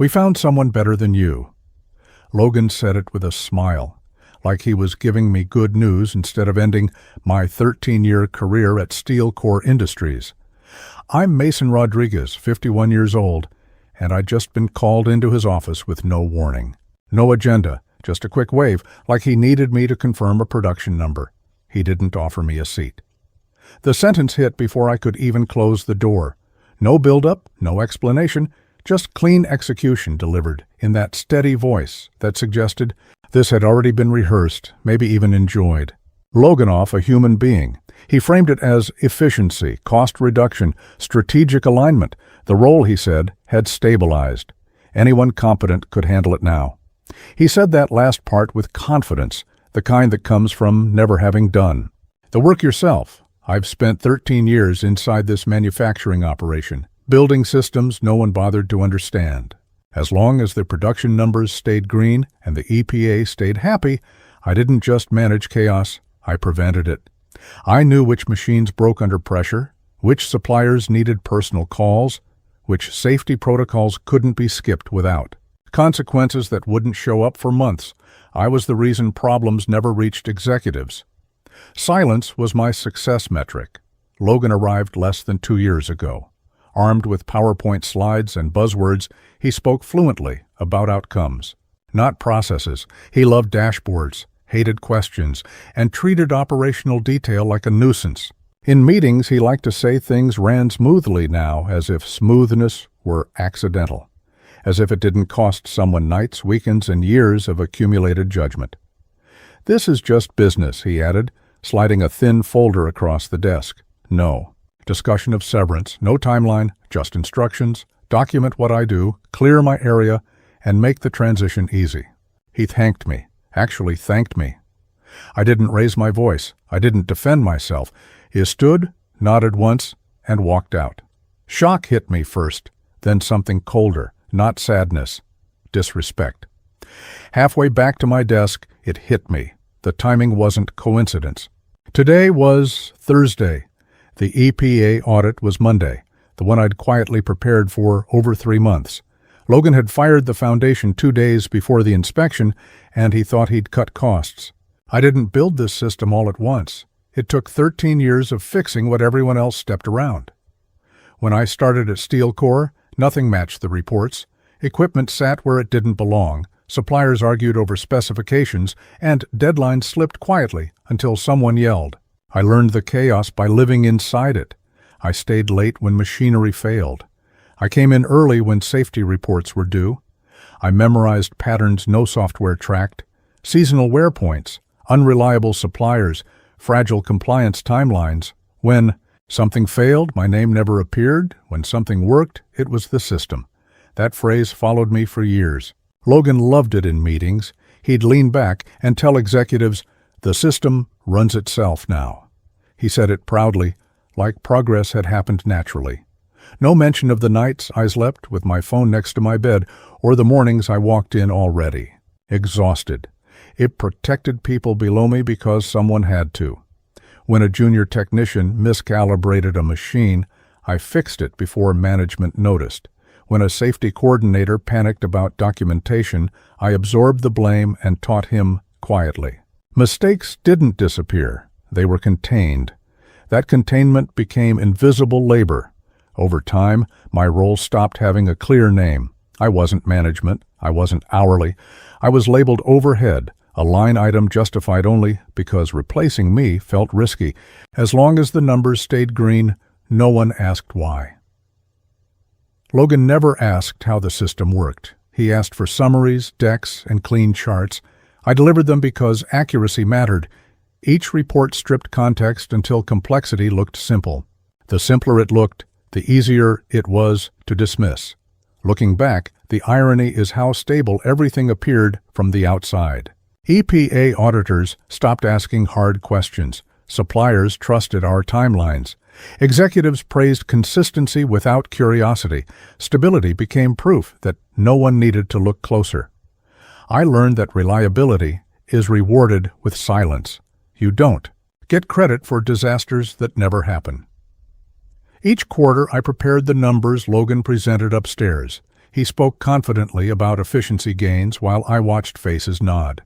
"We found someone better than you." Logan said it with a smile, like he was giving me good news instead of ending my 13-year career at Steel Core Industries. "I'm Mason Rodriguez, 51 years old, and I'd just been called into his office with no warning. No agenda, just a quick wave, like he needed me to confirm a production number. He didn't offer me a seat." The sentence hit before I could even close the door. No build-up, no explanation, just clean execution delivered in that steady voice that suggested this had already been rehearsed, maybe even enjoyed. Loganoff, a human being. He framed it as efficiency, cost reduction, strategic alignment. The role, he said, had stabilized. Anyone competent could handle it now. He said that last part with confidence, the kind that comes from never having done. The work yourself. I've spent 13 years inside this manufacturing operation, building systems no one bothered to understand. As long as the production numbers stayed green and the EPA stayed happy, I didn't just manage chaos, I prevented it. I knew which machines broke under pressure, which suppliers needed personal calls, which safety protocols couldn't be skipped without. Consequences that wouldn't show up for months. I was the reason problems never reached executives. Silence was my success metric. Logan arrived less than 2 years ago. Armed with PowerPoint slides and buzzwords, he spoke fluently about outcomes, not processes. He loved dashboards, hated questions, and treated operational detail like a nuisance. In meetings, he liked to say things ran smoothly now, as if smoothness were accidental, as if it didn't cost someone nights, weekends, and years of accumulated judgment. "This is just business," he added, sliding a thin folder across the desk. "No discussion of severance, no timeline, just instructions, document what I do, clear my area, and make the transition easy." He thanked me, actually thanked me. I didn't raise my voice. I didn't defend myself. He stood, nodded once, and walked out. Shock hit me first, then something colder, not sadness, disrespect. Halfway back to my desk, it hit me. The timing wasn't coincidence. Today was Thursday. The EPA audit was Monday, the one I'd quietly prepared for over 3 months. Logan had fired the foundation 2 days before the inspection, and he thought he'd cut costs. I didn't build this system all at once. It took 13 years of fixing what everyone else stepped around. When I started at Steel Core, nothing matched the reports. Equipment sat where it didn't belong. Suppliers argued over specifications, and deadlines slipped quietly until someone yelled. I learned the chaos by living inside it. I stayed late when machinery failed. I came in early when safety reports were due. I memorized patterns no software tracked, seasonal wear points, unreliable suppliers, fragile compliance timelines. When something failed, my name never appeared. When something worked, it was the system. That phrase followed me for years. Logan loved it in meetings. He'd lean back and tell executives, "The system runs itself now." He said it proudly, like progress had happened naturally. No mention of the nights I slept with my phone next to my bed, or the mornings I walked in already, exhausted. It protected people below me because someone had to. When a junior technician miscalibrated a machine, I fixed it before management noticed. When a safety coordinator panicked about documentation, I absorbed the blame and taught him quietly. Mistakes didn't disappear. They were contained. That containment became invisible labor. Over time, my role stopped having a clear name. I wasn't management. I wasn't hourly. I was labeled overhead, a line item justified only because replacing me felt risky. As long as the numbers stayed green, no one asked why. Logan never asked how the system worked. He asked for summaries, decks, and clean charts. I delivered them because accuracy mattered. Each report stripped context until complexity looked simple. The simpler it looked, the easier it was to dismiss. Looking back, the irony is how stable everything appeared from the outside. EPA auditors stopped asking hard questions. Suppliers trusted our timelines. Executives praised consistency without curiosity. Stability became proof that no one needed to look closer. I learned that reliability is rewarded with silence. You don't get credit for disasters that never happen. Each quarter, I prepared the numbers Logan presented upstairs. He spoke confidently about efficiency gains while I watched faces nod.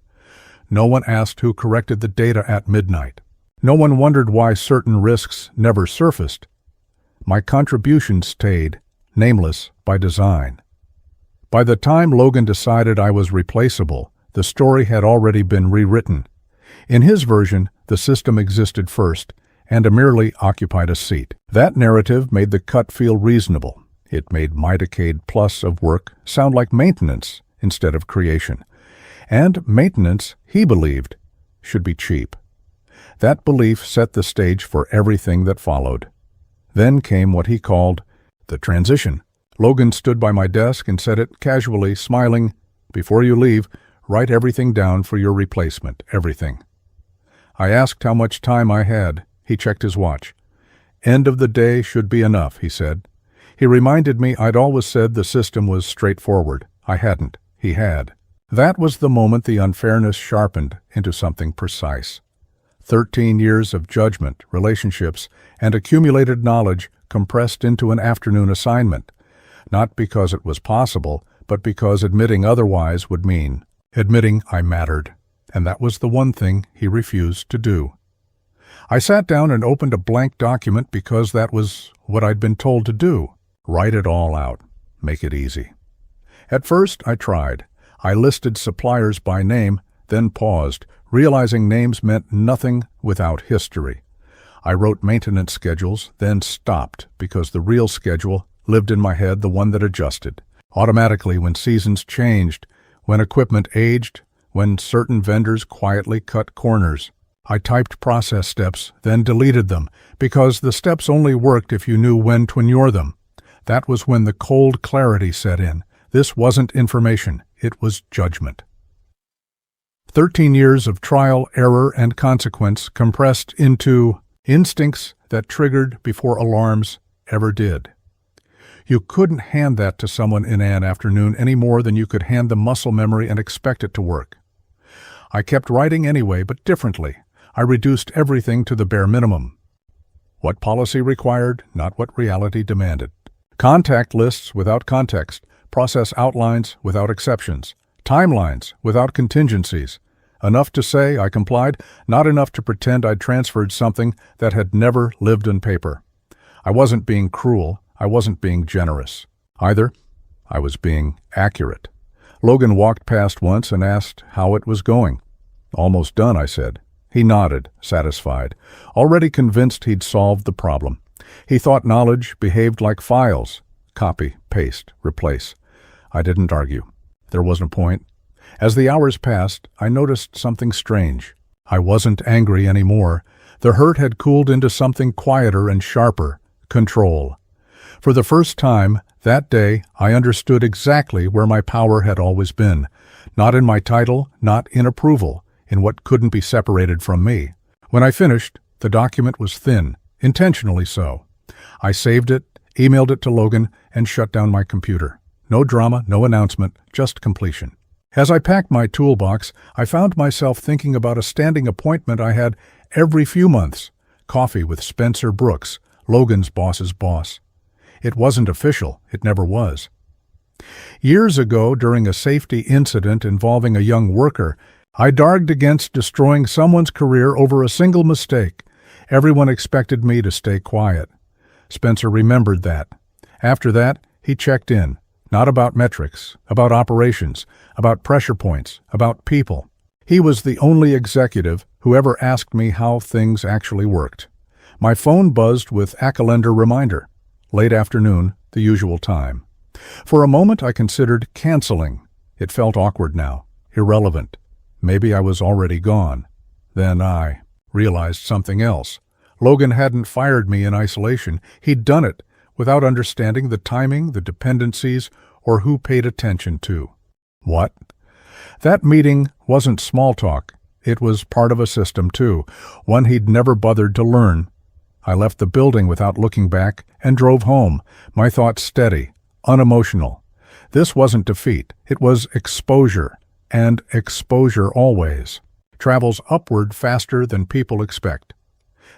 No one asked who corrected the data at midnight. No one wondered why certain risks never surfaced. My contribution stayed nameless by design. By the time Logan decided I was replaceable, the story had already been rewritten. In his version, the system existed first and merely occupied a seat. That narrative made the cut feel reasonable. It made my decade plus of work sound like maintenance instead of creation. And maintenance, he believed, should be cheap. That belief set the stage for everything that followed. Then came what he called the transition. Logan stood by my desk and said it casually, smiling, "Before you leave, write everything down for your replacement, everything." I asked how much time I had. He checked his watch. "End of the day should be enough," he said. He reminded me I'd always said the system was straightforward. I hadn't. He had. That was the moment the unfairness sharpened into something precise. 13 years of judgment, relationships, and accumulated knowledge compressed into an afternoon assignment. Not because it was possible, but because admitting otherwise would mean admitting I mattered. And that was the one thing he refused to do. I sat down and opened a blank document because that was what I'd been told to do. Write it all out. Make it easy. At first, I tried. I listed suppliers by name, then paused, realizing names meant nothing without history. I wrote maintenance schedules, then stopped because the real schedule lived in my head, the one that adjusted. Automatically when seasons changed, when equipment aged, when certain vendors quietly cut corners. I typed process steps, then deleted them, because the steps only worked if you knew when to ignore them. That was when the cold clarity set in. This wasn't information, it was judgment. 13 years of trial, error, and consequence compressed into instincts that triggered before alarms ever did. You couldn't hand that to someone in an afternoon any more than you could hand them muscle memory and expect it to work. I kept writing anyway, but differently. I reduced everything to the bare minimum. What policy required, not what reality demanded. Contact lists without context, process outlines without exceptions, timelines without contingencies. Enough to say I complied, not enough to pretend I'd transferred something that had never lived on paper. I wasn't being cruel, I wasn't being generous. Either, I was being accurate. Logan walked past once and asked how it was going. "Almost done," I said. He nodded, satisfied, already convinced he'd solved the problem. He thought knowledge behaved like files. Copy, paste, replace. I didn't argue. There wasn't a point. As the hours passed, I noticed something strange. I wasn't angry anymore. The hurt had cooled into something quieter and sharper. Control. For the first time, that day, I understood exactly where my power had always been. Not in my title, not in approval, in what couldn't be separated from me. When I finished, the document was thin, intentionally so. I saved it, emailed it to Logan, and shut down my computer. No drama, no announcement, just completion. As I packed my toolbox, I found myself thinking about a standing appointment I had every few months. Coffee with Spencer Brooks, Logan's boss's boss. It wasn't official, it never was. Years ago, during a safety incident involving a young worker, I darged against destroying someone's career over a single mistake. Everyone expected me to stay quiet. Spencer remembered that. After that, he checked in. Not about metrics, about operations, about pressure points, about people. He was the only executive who ever asked me how things actually worked. My phone buzzed with a calendar reminder. Late afternoon, the usual time. For a moment I considered canceling. It felt awkward now, irrelevant. Maybe I was already gone. Then I realized something else. Logan hadn't fired me in isolation. He'd done it without understanding the timing, the dependencies, or who paid attention to. What? That meeting wasn't small talk. It was part of a system, too, one he'd never bothered to learn. I left the building without looking back and drove home, my thoughts steady, unemotional. This wasn't defeat. It was exposure, and exposure always travels upward faster than people expect.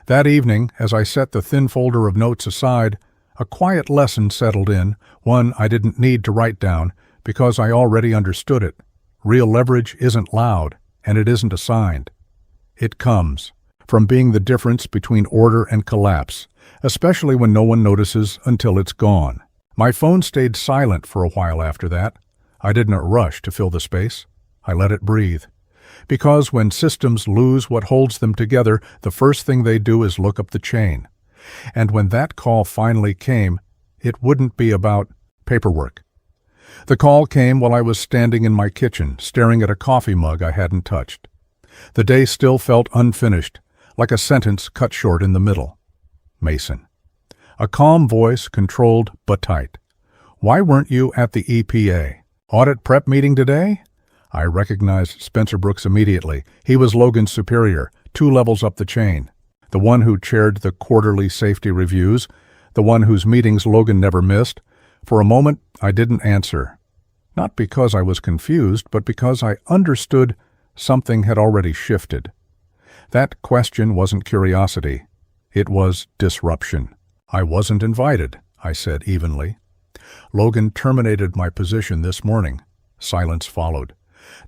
That evening, as I set the thin folder of notes aside, A quiet lesson settled in, one I didn't need to write down because I already understood it. Real leverage isn't loud, and it isn't assigned. It comes from being the difference between order and collapse, especially when no one notices until it's gone. My phone stayed silent for a while after that. I didn't rush to fill the space. I let it breathe. Because when systems lose what holds them together, the first thing they do is look up the chain. And when that call finally came, it wouldn't be about paperwork. The call came while I was standing in my kitchen, staring at a coffee mug I hadn't touched. The day still felt unfinished, like a sentence cut short in the middle. Mason. A calm voice, controlled but tight. Why weren't you at the EPA? Audit prep meeting today? I recognized Spencer Brooks immediately. He was Logan's superior, 2 levels up the chain. The one who chaired the quarterly safety reviews, the one whose meetings Logan never missed. For a moment, I didn't answer. Not because I was confused, but because I understood something had already shifted. That question wasn't curiosity. It was disruption. I wasn't invited, I said evenly. Logan terminated my position this morning. Silence followed.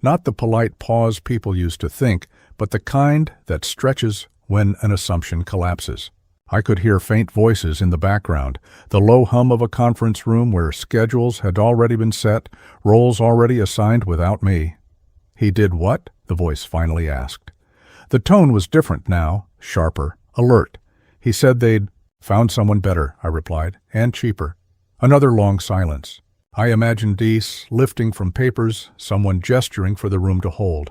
Not the polite pause people used to think, but the kind that stretches when an assumption collapses. I could hear faint voices in the background, the low hum of a conference room where schedules had already been set, roles already assigned without me. He did what? The voice finally asked. The tone was different now, sharper, alert. He said they'd found someone better, I replied, and cheaper. Another long silence. I imagined Deese lifting from papers, someone gesturing for the room to hold.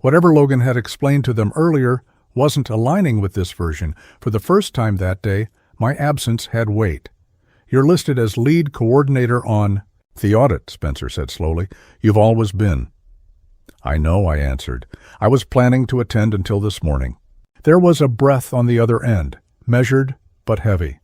Whatever Logan had explained to them earlier wasn't aligning with this version. For the first time that day, my absence had weight. You're listed as lead coordinator on the audit, Spencer said slowly. You've always been. I know, I answered. I was planning to attend until this morning. There was a breath on the other end, measured but heavy.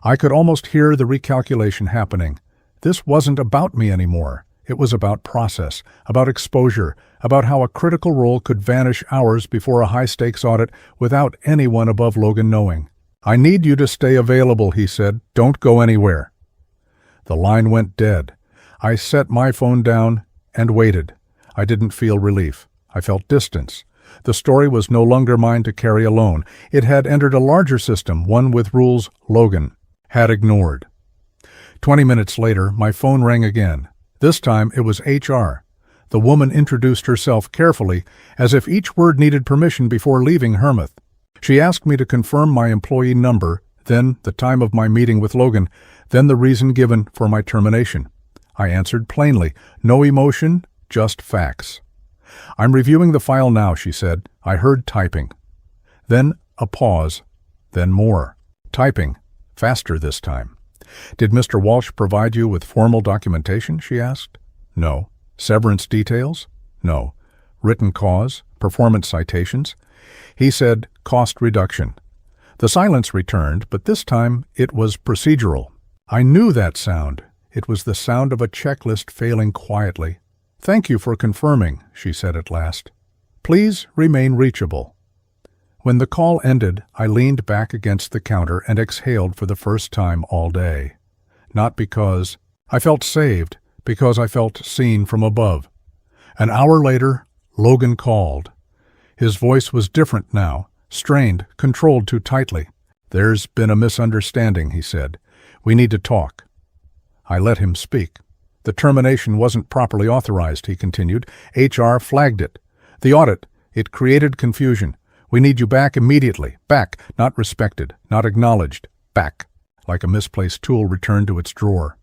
I could almost hear the recalculation happening. This wasn't about me anymore. It was about process, about exposure, about how a critical role could vanish hours before a high-stakes audit without anyone above Logan knowing. I need you to stay available, he said. Don't go anywhere. The line went dead. I set my phone down and waited. I didn't feel relief. I felt distance. The story was no longer mine to carry alone. It had entered a larger system, one with rules Logan had ignored. 20 minutes later, my phone rang again. This time it was HR. The woman introduced herself carefully, as if each word needed permission before leaving Hermouth. She asked me to confirm my employee number, then the time of my meeting with Logan, then the reason given for my termination. I answered plainly, no emotion, just facts. I'm reviewing the file now, she said. I heard typing. Then a pause, then more. Typing, faster this time. Did Mr. Walsh provide you with formal documentation, she asked. No. Severance details? No. Written cause? Performance citations? He said cost reduction. The silence returned, but this time it was procedural. I knew that sound. It was the sound of a checklist failing quietly. Thank you for confirming, she said at last. Please remain reachable. When the call ended, I leaned back against the counter and exhaled for the first time all day. Not because I felt saved, because I felt seen from above. An hour later, Logan called. His voice was different now, strained, controlled too tightly. There's been a misunderstanding, he said. We need to talk. I let him speak. The termination wasn't properly authorized, he continued. HR flagged it. The audit, it created confusion. We need you back immediately. Back, not respected, not acknowledged. Back, like a misplaced tool returned to its drawer.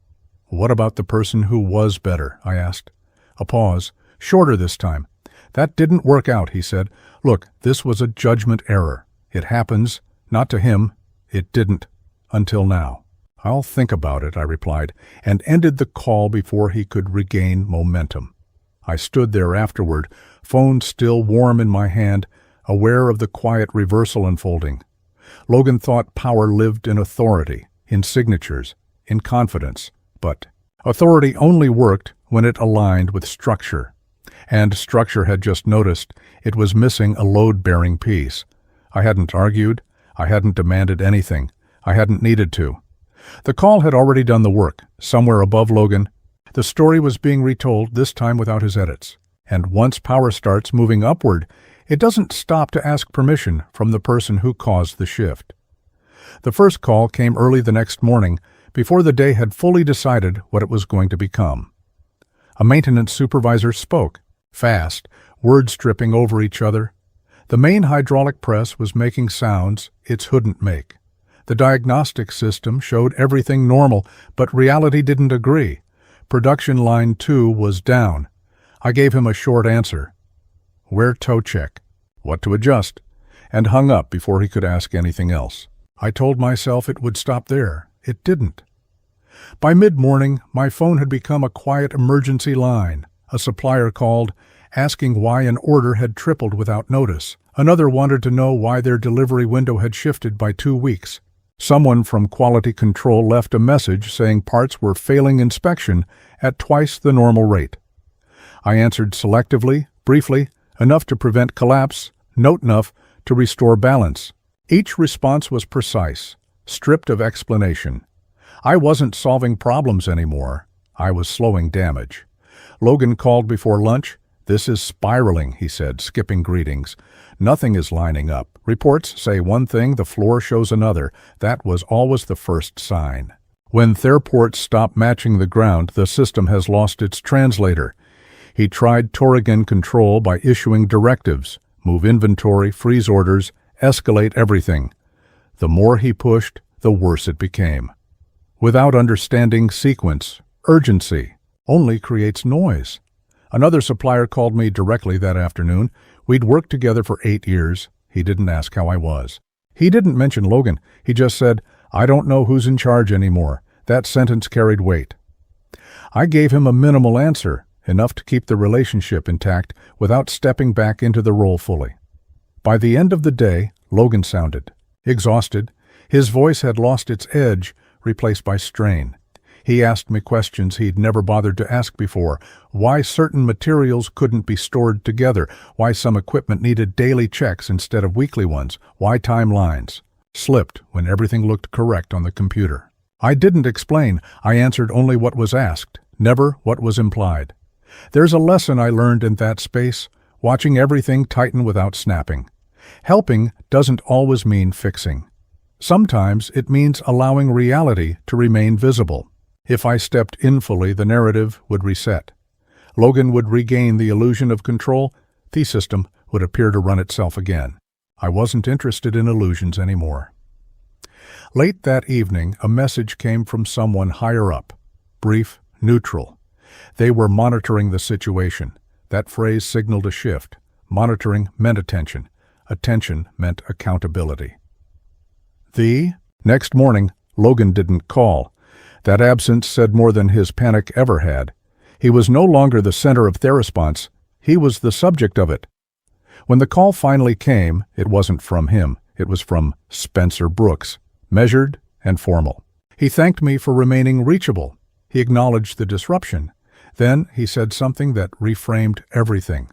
What about the person who was better? I asked. A pause, shorter this time. That didn't work out, he said. Look, this was a judgment error. It happens, not to him. It didn't, until now. I'll think about it, I replied, and ended the call before he could regain momentum. I stood there afterward, phone still warm in my hand, aware of the quiet reversal unfolding. Logan thought power lived in authority, in signatures, in confidence, but authority only worked when it aligned with structure. And structure had just noticed it was missing a load-bearing piece. I hadn't argued, I hadn't demanded anything, I hadn't needed to. The call had already done the work. Somewhere above Logan, the story was being retold, this time without his edits. And once power starts moving upward, it doesn't stop to ask permission from the person who caused the shift. The first call came early the next morning, before the day had fully decided what it was going to become. A maintenance supervisor spoke, fast, words dripping over each other. The main hydraulic press was making sounds it shouldn't make. The diagnostic system showed everything normal, but reality didn't agree. Production line 2 was down. I gave him a short answer. Where toe check? What to adjust? And hung up before he could ask anything else. I told myself it would stop there. It didn't. By mid-morning, my phone had become a quiet emergency line. A supplier called, asking why an order had tripled without notice. Another wanted to know why their delivery window had shifted by 2 weeks. Someone from quality control left a message saying parts were failing inspection at twice the normal rate. I answered selectively, briefly, enough to prevent collapse, not enough to restore balance. Each response was precise, stripped of explanation. I wasn't solving problems anymore. I was slowing damage. Logan called before lunch. "This is spiraling," he said, skipping greetings. "Nothing is lining up. Reports say one thing, the floor shows another." That was always the first sign. When thereports stop matching the ground, the system has lost its translator. He tried Torrigan control by issuing directives, move inventory, freeze orders, escalate everything. The more he pushed, the worse it became. Without understanding sequence, urgency only creates noise. Another supplier called me directly that afternoon. We'd worked together for 8 years. He didn't ask how I was. He didn't mention Logan. He just said, "I don't know who's in charge anymore." That sentence carried weight. I gave him a minimal answer, enough to keep the relationship intact without stepping back into the role fully. By the end of the day, Logan sounded exhausted. His voice had lost its edge, replaced by strain. He asked me questions he'd never bothered to ask before. Why certain materials couldn't be stored together, why some equipment needed daily checks instead of weekly ones, why timelines slipped when everything looked correct on the computer. I didn't explain. I answered only what was asked, never what was implied. There's a lesson I learned in that space, watching everything tighten without snapping. Helping doesn't always mean fixing. Sometimes it means allowing reality to remain visible. If I stepped in fully, the narrative would reset. Logan would regain the illusion of control. The system would appear to run itself again. I wasn't interested in illusions anymore. Late that evening, a message came from someone higher up. Brief, neutral. They were monitoring the situation. That phrase signaled a shift. Monitoring meant attention. Attention meant accountability. Next morning, Logan didn't call. That absence said more than his panic ever had. He was no longer the center of their response. He was the subject of it. When the call finally came, it wasn't from him. It was from Spencer Brooks, measured and formal. He thanked me for remaining reachable. He acknowledged the disruption. Then he said something that reframed everything.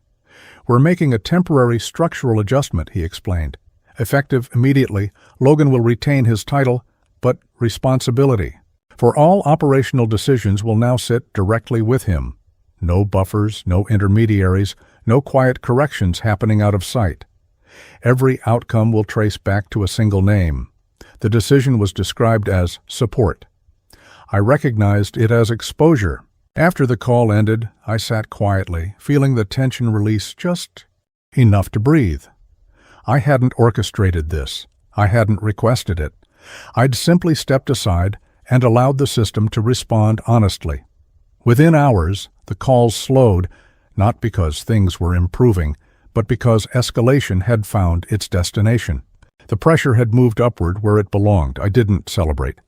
"We're making a temporary structural adjustment," he explained. "Effective immediately, Logan will retain his title, but responsibility for all operational decisions will now sit directly with him. No buffers, no intermediaries, no quiet corrections happening out of sight. Every outcome will trace back to a single name." The decision was described as support. I recognized it as exposure. After the call ended, I sat quietly, feeling the tension release just enough to breathe. I hadn't orchestrated this. I hadn't requested it. I'd simply stepped aside and allowed the system to respond honestly. Within hours, the calls slowed, not because things were improving, but because escalation had found its destination. The pressure had moved upward where it belonged. I didn't celebrate.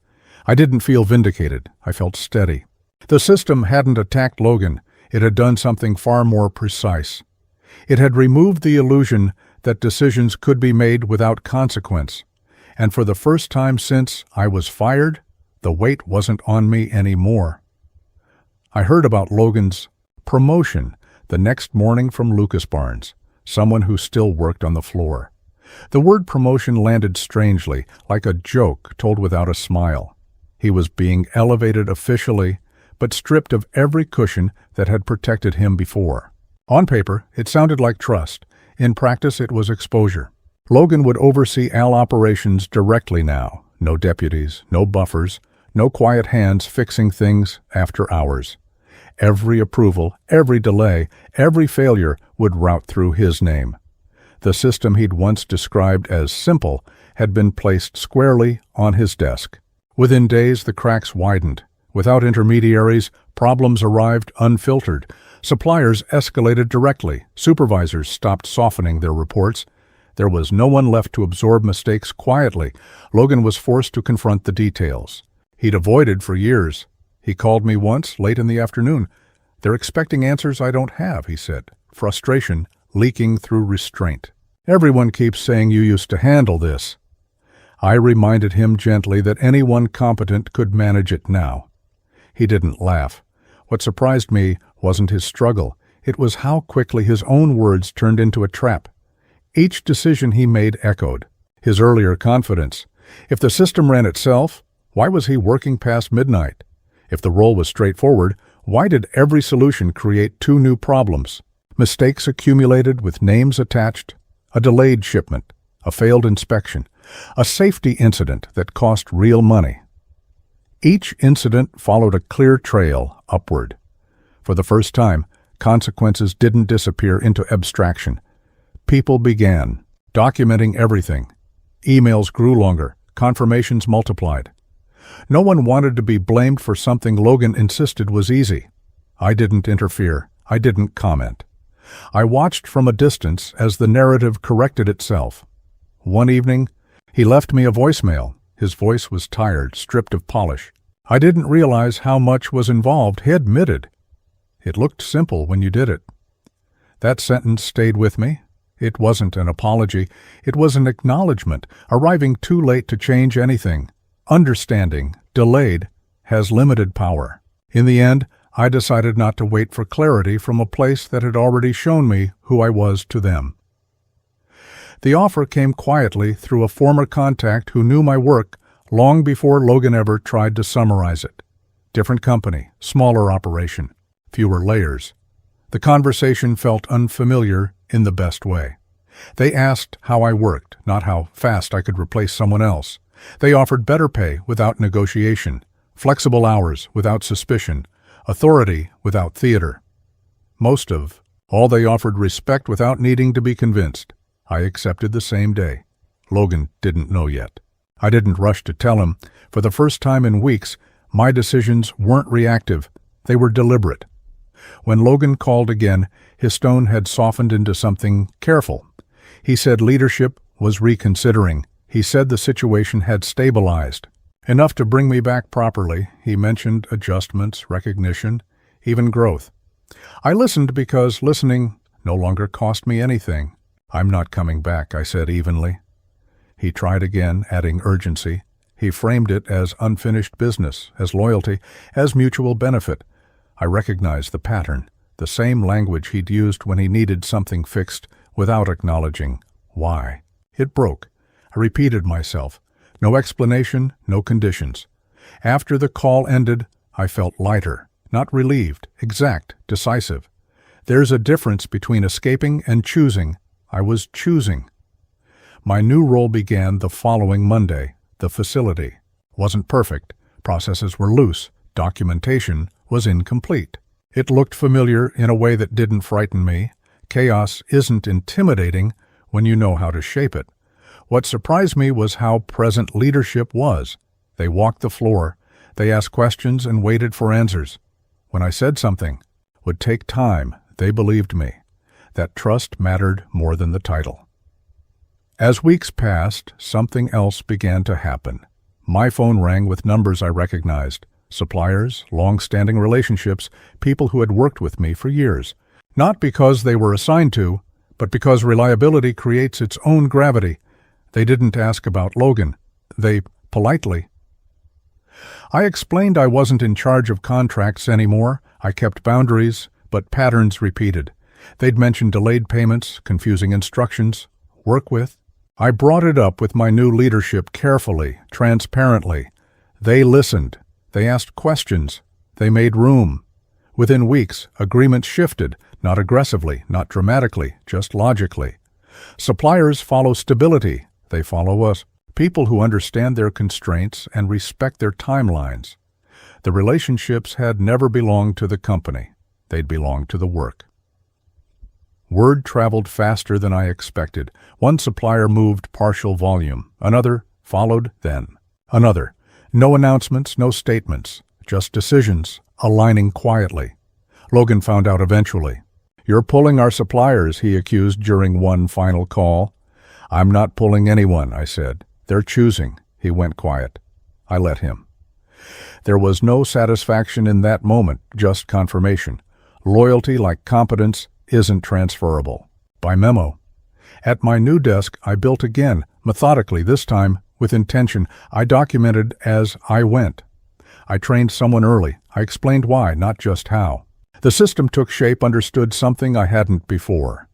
I didn't feel vindicated. I felt steady. The system hadn't attacked Logan. It had done something far more precise. It had removed the illusion that decisions could be made without consequence. And for the first time since I was fired, the weight wasn't on me anymore. I heard about Logan's promotion the next morning from Lucas Barnes, someone who still worked on the floor. The word promotion landed strangely, like a joke told without a smile. He was being elevated officially, but stripped of every cushion that had protected him before. On paper, it sounded like trust. In practice, it was exposure. Logan would oversee AL operations directly now. No deputies, no buffers, no quiet hands fixing things after hours. Every approval, every delay, every failure would route through his name. The system he'd once described as simple had been placed squarely on his desk. Within days, the cracks widened. Without intermediaries, problems arrived unfiltered. Suppliers escalated directly. Supervisors stopped softening their reports. There was no one left to absorb mistakes quietly. Logan was forced to confront the details. He'd avoided for years. He called me once, late in the afternoon. "They're expecting answers I don't have," he said, frustration leaking through restraint. "Everyone keeps saying you used to handle this." I reminded him gently that anyone competent could manage it now. He didn't laugh. What surprised me wasn't his struggle. It was how quickly his own words turned into a trap. Each decision he made echoed his earlier confidence. If the system ran itself, why was he working past midnight? If the role was straightforward, why did every solution create two new problems? Mistakes accumulated with names attached, a delayed shipment, a failed inspection, a safety incident that cost real money. Each incident followed a clear trail upward. For the first time, consequences didn't disappear into abstraction. People began documenting everything. Emails grew longer, confirmations multiplied. No one wanted to be blamed for something Logan insisted was easy. I didn't interfere. I didn't comment. I watched from a distance as the narrative corrected itself. One evening, he left me a voicemail. His voice was tired, stripped of polish. "I didn't realize how much was involved," he admitted. "It looked simple when you did it." That sentence stayed with me. It wasn't an apology. It was an acknowledgement, arriving too late to change anything. Understanding, delayed, has limited power. In the end, I decided not to wait for clarity from a place that had already shown me who I was to them. The offer came quietly through a former contact who knew my work long before Logan ever tried to summarize it. Different company, smaller operation, fewer layers. The conversation felt unfamiliar in the best way. They asked how I worked, not how fast I could replace someone else. They offered better pay without negotiation, flexible hours without suspicion, authority without theater. Most of all, they offered respect without needing to be convinced. I accepted the same day. Logan didn't know yet. I didn't rush to tell him. For the first time in weeks, my decisions weren't reactive. They were deliberate. When Logan called again, his tone had softened into something careful. He said leadership was reconsidering. He said the situation had stabilized. Enough to bring me back properly. He mentioned adjustments, recognition, even growth. I listened because listening no longer cost me anything. "I'm not coming back," I said evenly. He tried again, adding urgency. He framed it as unfinished business, as loyalty, as mutual benefit. I recognized the pattern, the same language he'd used when he needed something fixed without acknowledging why. It broke. I repeated myself. No explanation, no conditions. After the call ended, I felt lighter, not relieved, exact, decisive. There's a difference between escaping and choosing. I was choosing. My new role began the following Monday. The facility wasn't perfect. Processes were loose. Documentation was incomplete. It looked familiar in a way that didn't frighten me. Chaos isn't intimidating when you know how to shape it. What surprised me was how present leadership was. They walked the floor. They asked questions and waited for answers. When I said something would take time, they believed me. That trust mattered more than the title. As weeks passed, something else began to happen. My phone rang with numbers I recognized. Suppliers, long-standing relationships, people who had worked with me for years. Not because they were assigned to, but because reliability creates its own gravity. They didn't ask about Logan. They politely. I explained I wasn't in charge of contracts anymore. I kept boundaries, but patterns repeated. They'd mentioned delayed payments, confusing instructions, work with. I brought it up with my new leadership carefully, transparently. They listened. They asked questions. They made room. Within weeks, agreements shifted, not aggressively, not dramatically, just logically. Suppliers follow stability. They follow us. People who understand their constraints and respect their timelines. The relationships had never belonged to the company. They'd belonged to the work. Word traveled faster than I expected. One supplier moved partial volume. Another followed then. Another. No announcements, no statements. Just decisions, aligning quietly. Logan found out eventually. "You're pulling our suppliers," he accused during one final call. "I'm not pulling anyone," I said. "They're choosing." He went quiet. I let him. There was no satisfaction in that moment, just confirmation. Loyalty, like competence, isn't transferable. By memo. At my new desk, I built again, methodically, this time with intention. I documented as I went. I trained someone early. I explained why, not just how. The system took shape, understood something I hadn't before.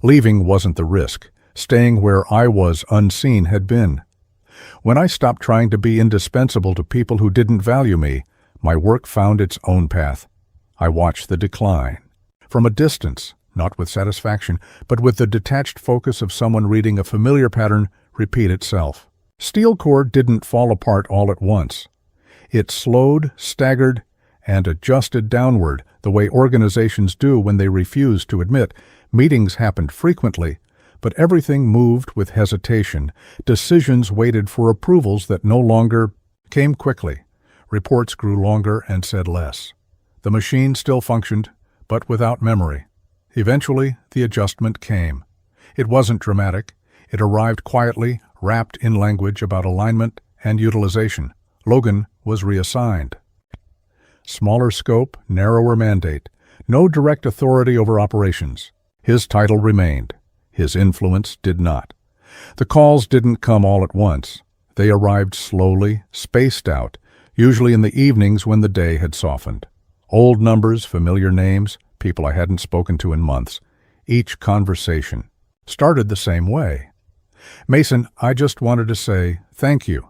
Leaving wasn't the risk. Staying where I was unseen had been. When I stopped trying to be indispensable to people who didn't value me, my work found its own path. I watched the decline. From a distance, not with satisfaction, but with the detached focus of someone reading a familiar pattern repeat itself. Steel core didn't fall apart all at once. It slowed, staggered, and adjusted downward the way organizations do when they refuse to admit. Meetings happened frequently, but everything moved with hesitation. Decisions waited for approvals that no longer came quickly. Reports grew longer and said less. The machine still functioned, but without memory. Eventually, the adjustment came. It wasn't dramatic. It arrived quietly, wrapped in language about alignment and utilization. Logan was reassigned. Smaller scope, narrower mandate. No direct authority over operations. His title remained. His influence did not. The calls didn't come all at once. They arrived slowly, spaced out, usually in the evenings when the day had softened. Old numbers, familiar names, people I hadn't spoken to in months. Each conversation started the same way. "Mason, I just wanted to say thank you."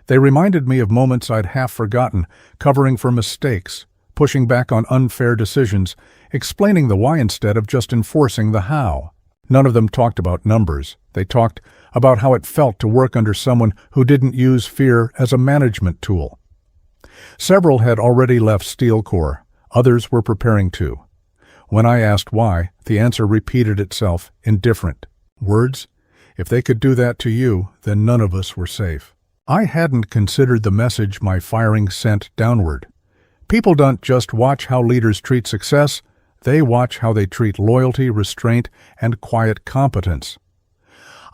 They reminded me of moments I'd half forgotten, covering for mistakes, pushing back on unfair decisions, explaining the why instead of just enforcing the how. None of them talked about numbers. They talked about how it felt to work under someone who didn't use fear as a management tool. Several had already left Steel Core. Others were preparing to. When I asked why, the answer repeated itself in different words. "If they could do that to you, then none of us were safe." I hadn't considered the message my firing sent downward. People don't just watch how leaders treat success, they watch how they treat loyalty, restraint, and quiet competence.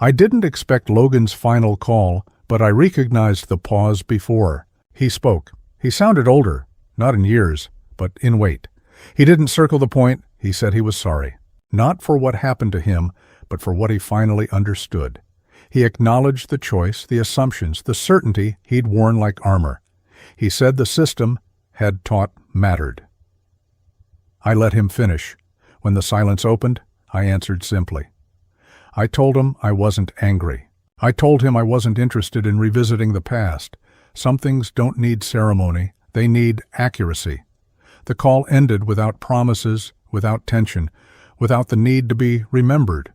I didn't expect Logan's final call, but I recognized the pause before. He spoke. He sounded older, not in years, but in weight. He didn't circle the point. He said he was sorry. Not for what happened to him, but for what he finally understood. He acknowledged the choice, the assumptions, the certainty he'd worn like armor. He said the system had taught mattered. I let him finish. When the silence opened, I answered simply. I told him I wasn't angry. I told him I wasn't interested in revisiting the past. Some things don't need ceremony, they need accuracy. The call ended without promises, without tension, without the need to be remembered.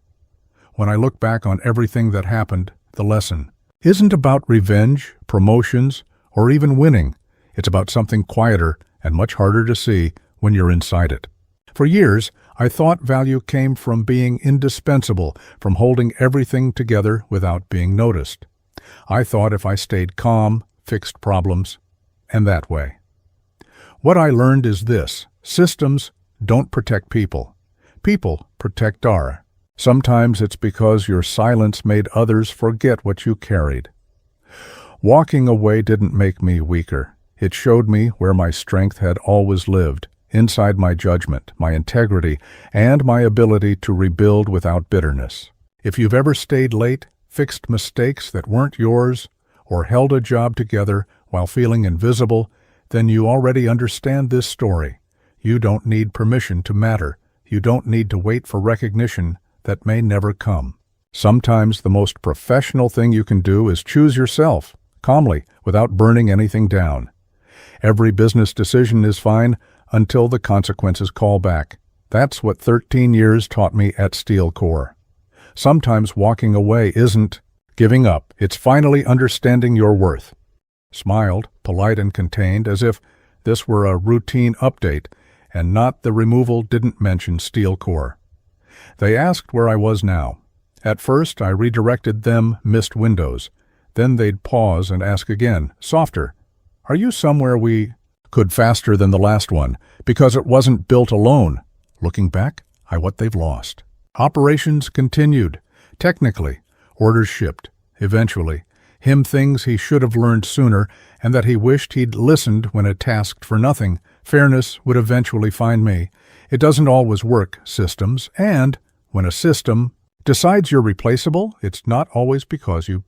When I look back on everything that happened, the lesson isn't about revenge, promotions, or even winning. It's about something quieter and much harder to see when you're inside it. For years, I thought value came from being indispensable, from holding everything together without being noticed. I thought if I stayed calm, fixed problems, and that way. What I learned is this: systems don't protect people. People protect our. Sometimes it's because your silence made others forget what you carried. Walking away didn't make me weaker. It showed me where my strength had always lived, inside my judgment, my integrity, and my ability to rebuild without bitterness. If you've ever stayed late, fixed mistakes that weren't yours, or held a job together while feeling invisible, then you already understand this story. You don't need permission to matter. You don't need to wait for recognition that may never come. Sometimes the most professional thing you can do is choose yourself, calmly, without burning anything down. Every business decision is fine until the consequences call back. That's what 13 years taught me at Steel Core. Sometimes walking away isn't giving up. It's finally understanding your worth. Smiled, polite and contained, as if this were a routine update, and not the removal didn't mention Steel Core. They asked where I was now. At first, I redirected them missed windows. Then they'd pause and ask again, softer, "Are you somewhere we could faster than the last one, because it wasn't built alone?" Looking back, what they've lost. Operations continued. Technically, orders shipped. Eventually, him things he should have learned sooner, and that he wished he'd listened when it tasked for nothing. Fairness would eventually find me. It doesn't always work, systems, and when a system decides you're replaceable, it's not always because you